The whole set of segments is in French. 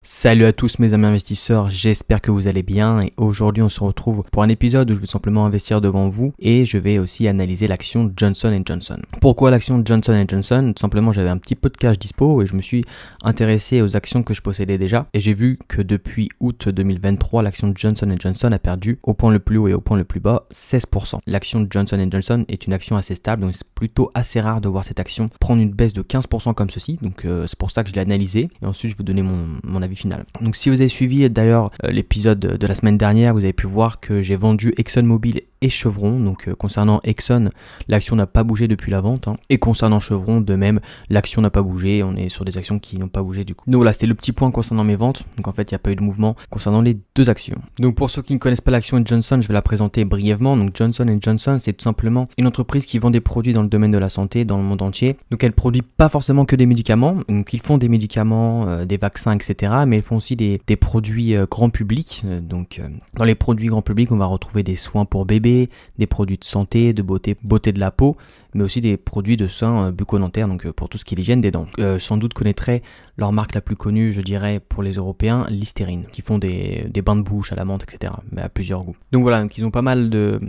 Salut à tous mes amis investisseurs, j'espère que vous allez bien et aujourd'hui on se retrouve pour un épisode où je vais simplement investir devant vous et je vais aussi analyser l'action Johnson & Johnson. Pourquoi l'action Johnson & Johnson? Tout simplement j'avais un petit peu de cash dispo et je me suis intéressé aux actions que je possédais déjà et j'ai vu que depuis août 2023 l'action Johnson & Johnson a perdu au point le plus haut et au point le plus bas 16%. L'action Johnson & Johnson est une action assez stable donc c'est plutôt assez rare de voir cette action prendre une baisse de 15% comme ceci donc c'est pour ça que je l'ai analysé et ensuite je vais vous donner mon avis final. Donc si vous avez suivi d'ailleurs l'épisode de la semaine dernière, vous avez pu voir que j'ai vendu ExxonMobil et Chevron. Donc concernant Exxon, l'action n'a pas bougé depuis la vente et concernant Chevron, de même, l'action n'a pas bougé. On est sur des actions qui n'ont pas bougé du coup. Donc voilà, c'était le petit point concernant mes ventes. Donc en fait, il n'y a pas eu de mouvement concernant les deux actions. Donc pour ceux qui ne connaissent pas l'action Johnson, je vais la présenter brièvement. Donc Johnson & Johnson, c'est tout simplement une entreprise qui vend des produits dans le domaine de la santé dans le monde entier. Donc elle produit pas forcément que des médicaments. Donc ils font des médicaments, des vaccins, etc. Mais ils font aussi des produits grand public. Donc dans les produits grand public, on va retrouver des soins pour bébés, des produits de santé, de beauté de la peau, mais aussi des produits de soins bucco-dentaires, donc pour tout ce qui est l'hygiène des dents. Sans doute connaîtraient leur marque la plus connue, je dirais, pour les Européens, Listerine, qui font des bains de bouche à la menthe, etc., mais à plusieurs goûts. Donc voilà, donc ils ont pas mal de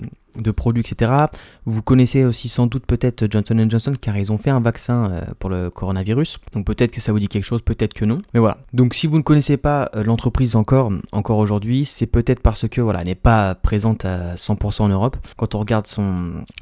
produits, etc. Vous connaissez aussi sans doute peut-être Johnson & Johnson car ils ont fait un vaccin pour le coronavirus. Donc peut-être que ça vous dit quelque chose, peut-être que non. Mais voilà. Donc si vous ne connaissez pas l'entreprise encore aujourd'hui, c'est peut-être parce que voilà, elle n'est pas présente à 100% en Europe. Quand on regarde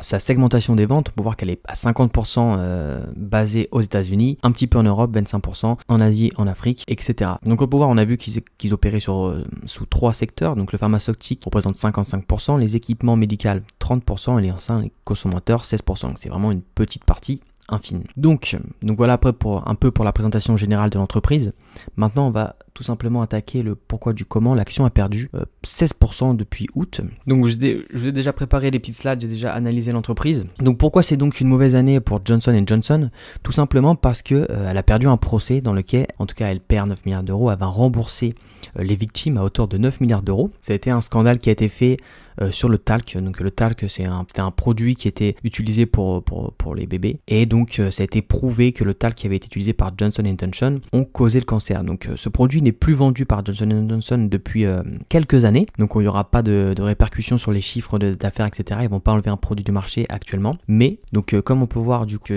sa segmentation des ventes, on peut voir qu'elle est à 50% basée aux États-Unis, un petit peu en Europe, 25%, en Asie, en Afrique, etc. Donc on peut voir, on a vu qu'ils opéraient sous trois secteurs. Donc le pharmaceutique représente 55%, les équipements médicaux 30% et les consommateurs 16%. Donc c'est vraiment une petite partie infime. Donc voilà après pour la présentation générale de l'entreprise. Maintenant on va tout simplement attaquer le pourquoi du comment. L'action a perdu 16% depuis août. Donc je vous ai déjà préparé les petites slides, j'ai déjà analysé l'entreprise. Donc pourquoi c'est donc une mauvaise année pour Johnson & Johnson? Tout simplement parce que elle a perdu un procès dans lequel, en tout cas elle perd 9 milliards d'euros, elle va rembourser les victimes à hauteur de 9 milliards d'euros. Ça a été un scandale qui a été fait sur le talc. Donc le talc c'était un produit qui était utilisé pour les bébés et donc ça a été prouvé que le talc qui avait été utilisé par Johnson & Johnson ont causé le cancer. Donc ce produit n'est plus vendu par Johnson & Johnson depuis quelques années, donc il n'y aura pas de répercussions sur les chiffres d'affaires, etc. Ils vont pas enlever un produit du marché actuellement, mais donc comme on peut voir du coup,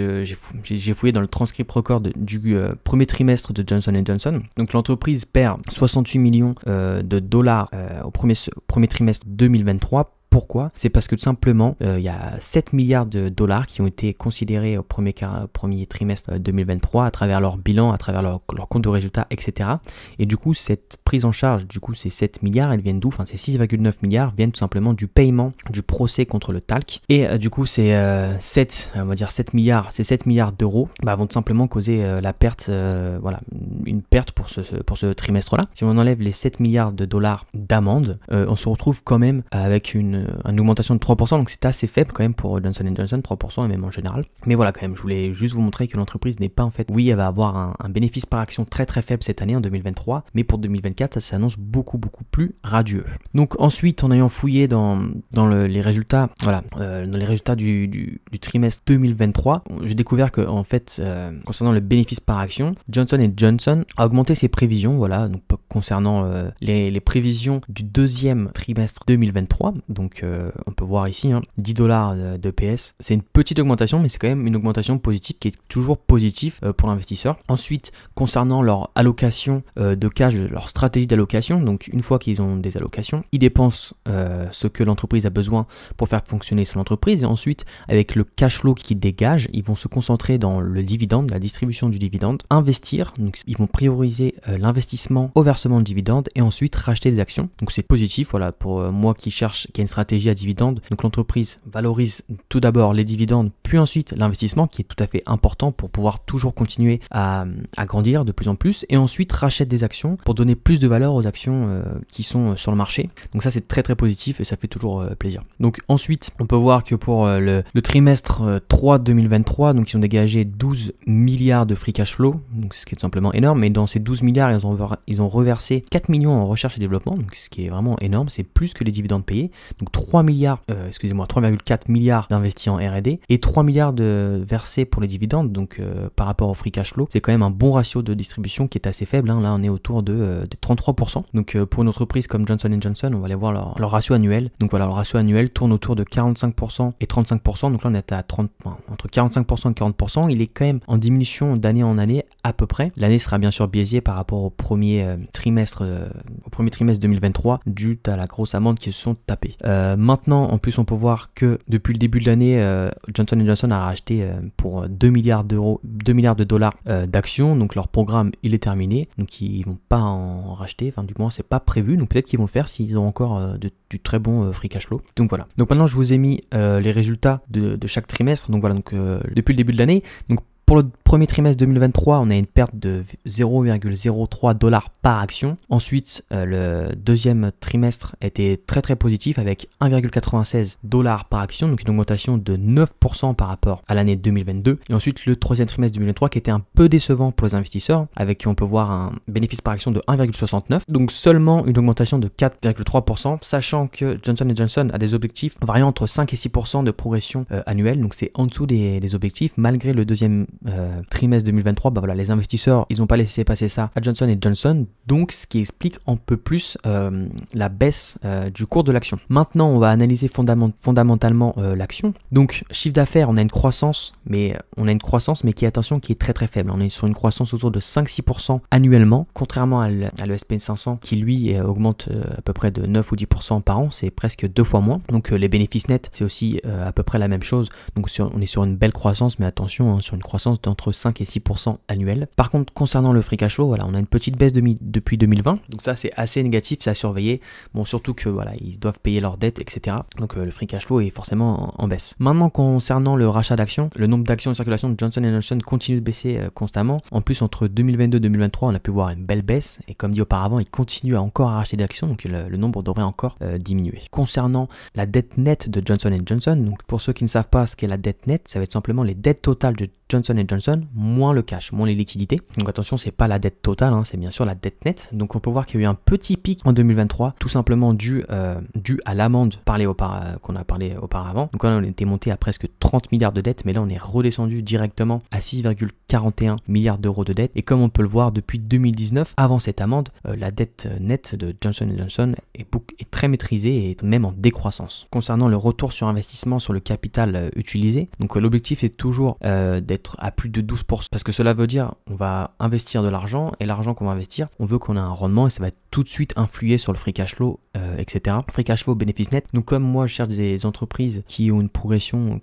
j'ai fouillé dans le transcript record du premier trimestre de Johnson & Johnson. Donc l'entreprise perd 68 millions de dollars au premier trimestre 2023. Pourquoi? C'est parce que tout simplement, il y a 7 milliards de dollars qui ont été considérés au premier trimestre 2023 à travers leur bilan, à travers leur compte de résultats, etc. Et du coup, cette prise en charge, du coup, ces 7 milliards, elles viennent d'où? Enfin, ces 6,9 milliards viennent tout simplement du paiement du procès contre le talc. Et du coup, ces 7 milliards d'euros vont tout simplement causer la perte, une perte pour ce trimestre-là. Si on enlève les 7 milliards de dollars d'amende, on se retrouve quand même avec une augmentation de 3%, donc c'est assez faible quand même pour Johnson & Johnson, 3% et même en général. Mais voilà quand même, je voulais juste vous montrer que l'entreprise n'est pas en fait, oui elle va avoir un bénéfice par action très très faible cette année en 2023, mais pour 2024 ça s'annonce beaucoup plus radieux. Donc ensuite en ayant fouillé dans les résultats, dans les résultats du trimestre 2023, j'ai découvert que en fait concernant le bénéfice par action, Johnson & Johnson a augmenté ses prévisions, voilà, donc concernant les prévisions du deuxième trimestre 2023, donc on peut voir ici 10 dollars de PS, c'est une petite augmentation mais c'est quand même une augmentation positive qui est toujours positive pour l'investisseur. Ensuite concernant leur allocation de cash, leur stratégie d'allocation, donc une fois qu'ils ont des allocations, ils dépensent ce que l'entreprise a besoin pour faire fonctionner son entreprise et ensuite avec le cash flow qu'ils dégagent, ils vont se concentrer dans le dividende, la distribution du dividende, investir, donc ils vont prioriser l'investissement au versement de dividende et ensuite racheter des actions. Donc c'est positif, voilà, pour moi qui a une stratégie à dividende. Donc l'entreprise valorise tout d'abord les dividendes, puis ensuite l'investissement qui est tout à fait important pour pouvoir toujours continuer à grandir de plus en plus et ensuite rachète des actions pour donner plus de valeur aux actions qui sont sur le marché. Donc ça c'est très positif et ça fait toujours plaisir. Donc ensuite on peut voir que pour le trimestre 3 2023, donc ils ont dégagé 12 milliards de free cash flow, donc ce qui est tout simplement énorme, mais dans ces 12 milliards ils ont reversé versé 4 millions en recherche et développement, donc ce qui est vraiment énorme, c'est plus que les dividendes payés. Donc 3,4 milliards d'investis en R&D et 3 milliards de versés pour les dividendes. Donc par rapport au free cash flow, c'est quand même un bon ratio de distribution qui est assez faible. Là, on est autour de 33%. Donc pour une entreprise comme Johnson & Johnson, on va aller voir leur ratio annuel. Donc voilà, le ratio annuel tourne autour de 45% et 35%. Donc là, on est à entre 45% et 40%. Il est quand même en diminution d'année en année à peu près. L'année sera bien sûr biaisée par rapport au premier trimestre 2023 dû à la grosse amende qu'ils se sont tapés. Maintenant, en plus, on peut voir que depuis le début de l'année, Johnson & Johnson a racheté pour 2 milliards de dollars d'actions. Donc leur programme, il est terminé. Donc ils vont pas en racheter. Enfin, du moins, c'est pas prévu. Donc peut-être qu'ils vont le faire s'ils ont encore du très bon free cash flow. Donc voilà. Donc maintenant, je vous ai mis les résultats de chaque trimestre. Donc voilà. Donc depuis le début de l'année. Donc pour le premier trimestre 2023, on a une perte de 0,03 $ par action. Ensuite, le deuxième trimestre était très très positif avec 1,96 $ par action, donc une augmentation de 9% par rapport à l'année 2022. Et ensuite, le troisième trimestre 2023 qui était un peu décevant pour les investisseurs, avec qui on peut voir un bénéfice par action de 1,69, donc seulement une augmentation de 4,3%, sachant que Johnson & Johnson a des objectifs variant entre 5 et 6% de progression annuelle, donc c'est en dessous des objectifs, malgré le deuxième trimestre 2023, bah voilà, les investisseurs, ils n'ont pas laissé passer ça à Johnson & Johnson, donc ce qui explique un peu plus la baisse du cours de l'action. Maintenant, on va analyser fondamentalement l'action. Donc, chiffre d'affaires, on a une croissance, mais qui, attention, qui est très très faible. On est sur une croissance autour de 5-6% annuellement, contrairement à le SP 500 qui lui augmente à peu près de 9 ou 10% par an, c'est presque 2 fois moins. Donc les bénéfices nets, c'est aussi à peu près la même chose. Donc on est sur une belle croissance, mais attention, sur une croissance d'entre 5 et 6% annuel. Par contre, concernant le free cash flow, voilà, on a une petite baisse depuis 2020. Donc ça, c'est assez négatif, c'est à surveiller. Bon, surtout que voilà, ils doivent payer leurs dettes, etc. Donc le free cash flow est forcément en baisse. Maintenant, concernant le rachat d'actions, le nombre d'actions en circulation de Johnson & Johnson continue de baisser constamment. En plus, entre 2022 et 2023, on a pu voir une belle baisse. Et comme dit auparavant, ils continuent encore à racheter d'actions, donc le nombre devrait encore diminuer. Concernant la dette nette de Johnson & Johnson, donc pour ceux qui ne savent pas ce qu'est la dette nette, ça va être simplement les dettes totales de Johnson & Johnson moins le cash, moins les liquidités. Donc attention, c'est pas la dette totale, c'est bien sûr la dette nette. Donc on peut voir qu'il y a eu un petit pic en 2023, tout simplement dû à l'amende qu'on a parlé auparavant. Donc là, on était monté à presque 30 milliards de dettes, mais là on est redescendu directement à 6,41 milliards d'euros de dettes. Et comme on peut le voir depuis 2019, avant cette amende, la dette nette de Johnson & Johnson est très maîtrisée et même en décroissance. Concernant le retour sur investissement sur le capital utilisé, donc l'objectif est toujours d'être à plus de 12%, parce que cela veut dire on va investir de l'argent, et l'argent qu'on va investir, on veut qu'on ait un rendement, et ça va tout de suite influer sur le free cash flow, etc. Free cash flow, bénéfice net. Donc comme moi je cherche des entreprises qui ont une progression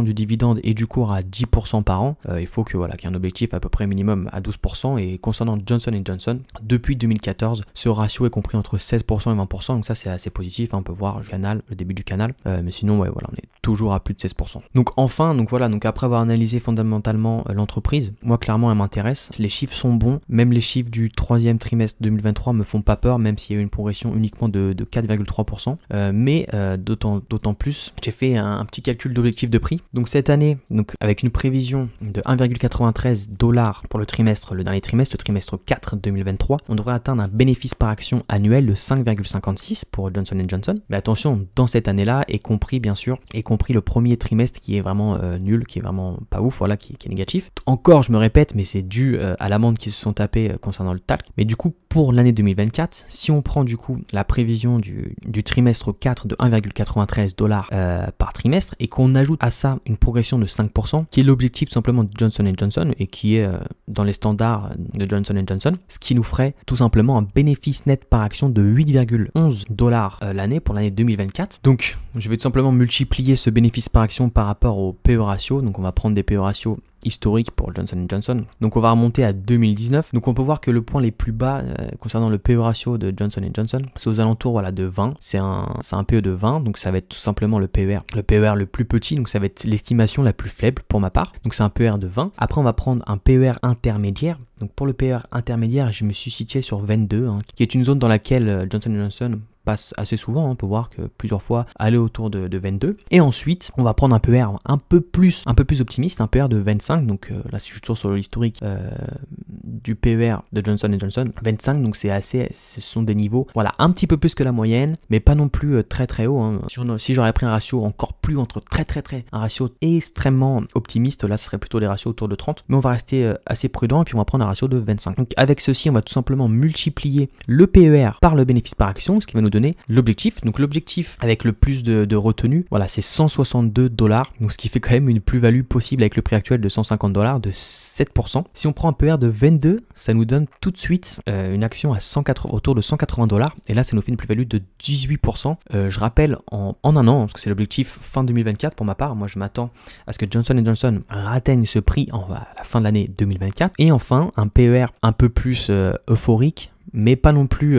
du dividende et du cours à 10% par an, il faut qu'il y ait un objectif à peu près minimum à 12%. Et concernant Johnson & Johnson, depuis 2014, ce ratio est compris entre 16% et 20%, donc ça c'est assez positif, on peut voir le début du canal, mais sinon ouais, voilà, on est toujours à plus de 16%. Donc enfin, donc après avoir analysé fondamentalement l'entreprise, moi clairement elle m'intéresse, les chiffres sont bons, même les chiffres du troisième trimestre 2023 me font pas peur, même s'il y a eu une progression uniquement de 4,3%, mais d'autant plus, j'ai fait un petit calcul d'objectif de prix. Donc cette année, donc avec une prévision de 1,93 $ pour le dernier trimestre, le trimestre 4 2023, on devrait atteindre un bénéfice par action annuel de 5,56 pour Johnson & Johnson. Mais attention, dans cette année-là, est compris le premier trimestre qui est vraiment nul, qui est vraiment pas ouf, voilà, qui est négatif. Encore, je me répète, mais c'est dû à l'amende qu'ils se sont tapés concernant le talc. Mais du coup, pour l'année 2024, si on prend du coup la prévision du trimestre 4 de 1,93 $ par trimestre et qu'on ajoute à ça une progression de 5%, qui est l'objectif tout simplement de Johnson & Johnson et qui est dans les standards de Johnson & Johnson, ce qui nous ferait tout simplement un bénéfice net par action de 8,11 $ l'année pour l'année 2024. Donc, je vais tout simplement multiplier ce bénéfice par action par rapport au PE ratio. Donc, on va prendre des PE ratios historique pour Johnson & Johnson. Donc on va remonter à 2019. Donc on peut voir que le point les plus bas concernant le PE ratio de Johnson & Johnson, c'est aux alentours de 20. C'est un PE de 20, donc ça va être tout simplement le PER le plus petit, donc ça va être l'estimation la plus faible pour ma part. Donc c'est un PER de 20. Après on va prendre un PER intermédiaire. Donc pour le PER intermédiaire, je me suis situé sur 22, qui est une zone dans laquelle Johnson & Johnson passe assez souvent, hein. On peut voir que plusieurs fois aller autour de 22. Et ensuite, on va prendre un PER un peu plus optimiste, un PER de 25. Donc là, si je suis toujours sur l'historique du PER de Johnson & Johnson, 25, donc ce sont des niveaux, voilà, un petit peu plus que la moyenne, mais pas non plus très haut, hein. Si j'aurais pris un ratio encore plus entre un ratio extrêmement optimiste, là ce serait plutôt des ratios autour de 30, mais on va rester assez prudent et puis on va prendre un ratio de 25. Donc avec ceci, on va tout simplement multiplier le PER par le bénéfice par action, ce qui va nous donner l'objectif. Donc l'objectif avec le plus de retenue, voilà, c'est 162 $, donc ce qui fait quand même une plus-value possible avec le prix actuel de 150 $ de 7%. Si on prend un PER de 22, ça nous donne tout de suite une action à autour de 180 $, et là ça nous fait une plus-value de 18%. Je rappelle en un an, parce que c'est l'objectif fin 2024 pour ma part, moi je m'attends à ce que Johnson & Johnson atteigne ce prix à la fin de l'année 2024. Et enfin, un PER un peu plus euphorique, mais pas non plus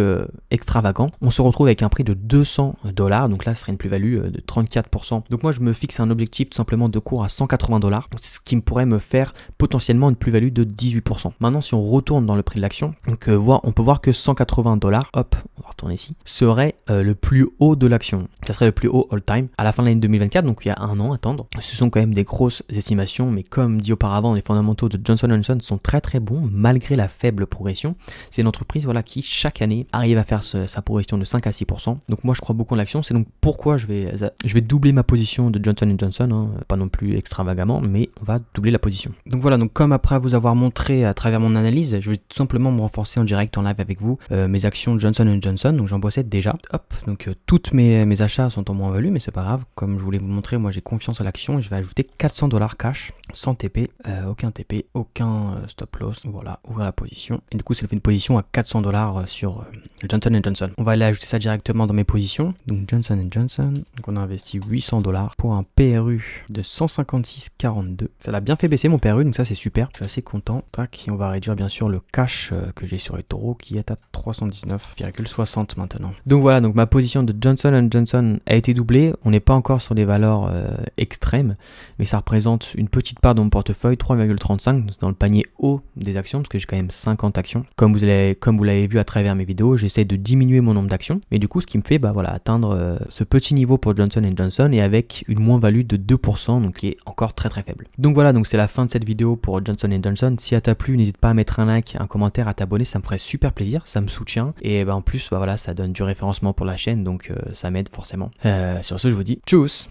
extravagant. On se retrouve avec un prix de 200 $, donc là ce serait une plus-value de 34%. Donc moi je me fixe un objectif tout simplement de cours à 180 $, ce qui me pourrait me faire potentiellement une plus-value de 18%. Maintenant si on retourne dans le prix de l'action, donc on peut voir que 180 $, hop, on va retourner ici, serait le plus haut de l'action. Ça serait le plus haut all-time à la fin de l'année 2024, donc il y a un an à attendre. Ce sont quand même des grosses estimations, mais comme dit auparavant, les fondamentaux de Johnson & Johnson sont très bons malgré la faible progression. C'est une entreprise, voilà, qui chaque année arrive à faire sa progression de 5 à 6%. Donc moi je crois beaucoup en l'action, c'est donc pourquoi je vais doubler ma position de Johnson & Johnson, hein, pas non plus extravagamment, mais on va doubler la position. Donc voilà, donc comme après vous avoir montré à travers mon analyse, je vais tout simplement me renforcer en direct en live avec vous mes actions Johnson & Johnson, donc j'en possède déjà. Hop, donc toutes mes achats sont en moins-value, mais c'est pas grave, comme je voulais vous montrer, moi j'ai confiance à l'action et je vais ajouter 400 $ cash, sans TP, aucun TP, aucun stop loss, voilà, ouvrir la position. Et du coup ça fait une position à 400 $ sur Johnson & Johnson. On va aller ajouter ça directement dans mes positions. Donc Johnson & Johnson, donc on a investi 800 $ pour un PRU de 156,42. Ça l'a bien fait baisser mon PRU, donc ça c'est super, je suis assez content. Tac, et on va réduire bien sûr le cash que j'ai sur eToro qui est à 319,60 maintenant. Donc voilà, donc ma position de Johnson & Johnson a été doublée. On n'est pas encore sur des valeurs extrêmes, mais ça représente une petite part de mon portefeuille, 3,35 dans le panier haut des actions, parce que j'ai quand même 50 actions. Comme vous l'avez vu à travers mes vidéos, j'essaie de diminuer mon nombre d'actions, mais du coup ce qui me fait voilà, atteindre ce petit niveau pour Johnson & Johnson et avec une moins-value de 2%, donc qui est encore très faible. Donc voilà, donc c'est la fin de cette vidéo pour Johnson & Johnson. Si elle t'a plu, n'hésite pas à mettre un like, un commentaire, à t'abonner, ça me ferait super plaisir, ça me soutient et en plus voilà, ça donne du référencement pour la chaîne, donc ça m'aide forcément. Sur ce, je vous dis tchuss.